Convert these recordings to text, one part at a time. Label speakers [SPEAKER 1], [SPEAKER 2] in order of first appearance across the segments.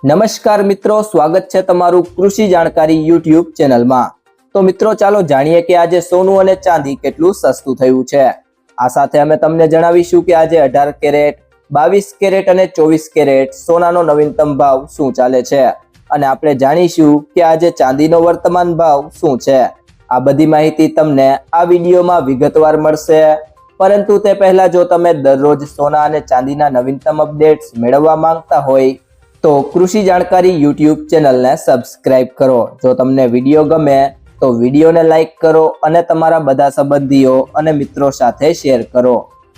[SPEAKER 1] નમસ્કાર મિત્રો, સ્વાગત છે તમારું કૃષિ જાણકારી યુટ્યુબ ચેનલમાં। તો મિત્રો ચાલો જાણીએ કે આજે સોનું અને ચાંદી કેટલું સસ્તું થયું છે। આ સાથે અમે તમને જણાવીશું કે આજે 18 કેરેટ, 22 કેરેટ અને 24 કેરેટ સોનાનો નવીનતમ ભાવ શું ચાલે છે અને આપણે જાણીશું કે આજે ચાંદીનો વર્તમાન ભાવ શું છે। આ બધી માહિતી તમને આ વિડીયોમાં વિગતવાર મળશે, પરંતુ તે પહેલા જો તમે દરરોજ સોના અને ચાંદીના નવીનતમ અપડેટ્સ મેળવવા માંગતા હોય તો કૃષિ જાણકારી યુટ્યુબ ચેનલને સબસ્ક્રાઇબ કરો। જો તમને વિડીયો ગમે તો વિડીયોને લાઈક કરો અને તમારા બધા સંબંધીઓ અને મિત્રો સાથે શેર કરો।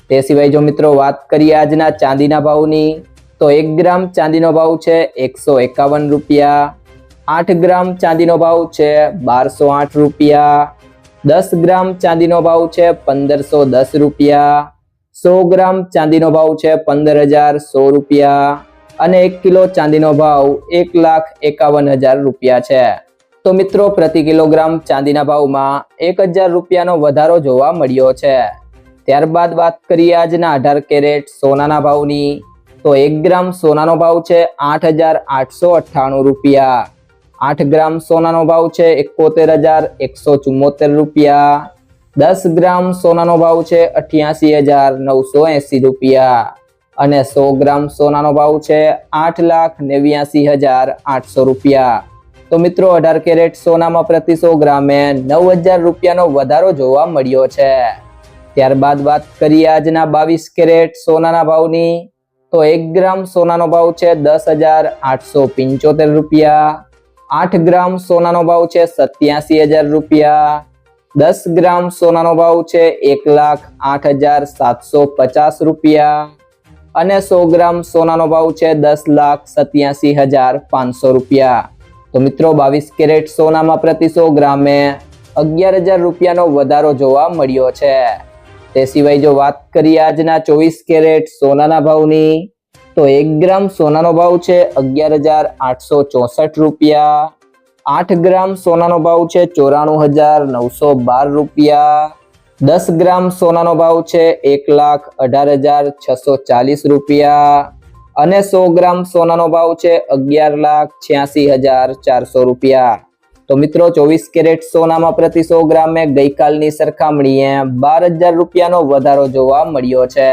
[SPEAKER 1] તે સિવાય જો મિત્રો વાત કરીએ આજના ચાંદીના ભાવની, તો 1 ગ્રામ ચાંદીનો ભાવ છે 151 રૂપિયા, 8 ગ્રામ ચાંદીનો ભાવ છે 1208 રૂપિયા, 10 ગ્રામ ચાંદીનો ભાવ છે 1510 રૂપિયા, 100 ગ્રામ ચાંદીનો ભાવ છે 15100 રૂપિયા અને 1 કિલો ચાંદીનો ભાવ 1,51,000 રૂપિયા છે। તો મિત્રો પ્રતિ કિલોગ્રામ ચાંદીના ભાવમાં 1000 રૂપિયાનો વધારો જોવા મળ્યો છે। ત્યારબાદ વાત કરીએ આજના 18 કેરેટ સોનાના ભાવની, તો 1 ગ્રામ સોનાનો ભાવ છે 8898 રૂપિયા, 8 ગ્રામ સોનાનો ભાવ છે 71174 રૂપિયા, 10 ગ્રામ સોનાનો ભાવ છે 88980 રૂપિયા અને 100 ગ્રામ સોનાનો ભાવ છે 8,89,800 રૂપિયા। તો મિત્રો 18 કેરેટ સોનામાં પ્રતિ 100 ગ્રામે 9000 રૂપિયાનો વધારો જોવા મળ્યો છે। ત્યારબાદ વાત કરીએ આજના 22 કેરેટ સોનાના ભાવની, તો 1 ગ્રામ સોનાનો ભાવ છે 10,875 રૂપિયા, 8 ગ્રામ સોનાનો ભાવ છે 87,000 રૂપિયા, 10 ગ્રામ સોનાનો ભાવ છે 1,08,750 રૂપિયા અને 100 ગ્રામ સોનાનો ભાવ છે 10,87,500 રૂપિયા। તો મિત્રો 22 કેરેટ સોનામાં પ્રતિ 100 ગ્રામે 11,000 રૂપિયાનો વધારો જોવા મળ્યો છે। તે સિવાય જો વાત કરીએ આજના 24 કેરેટ સોનાના ભાવની, તો 1 ગ્રામ સોનાનો ભાવ છે 11,864 રૂપિયા, 8 ગ્રામ સોનાનો ભાવ છે 94,912 રૂપિયા, 10 ગ્રામ સોનાનો ભાવ છે 1,18,640 રૂપિયા અને 100 ગ્રામ સોનાનો ભાવ છે 11,86,400 રૂપિયા। તો મિત્રો 24 કેરેટ સોનામાં પ્રતિ 100 ગ્રામે ગઈકાલની સરખામણીએ 12,000 રૂપિયાનો વધારો જોવા મળ્યો છે।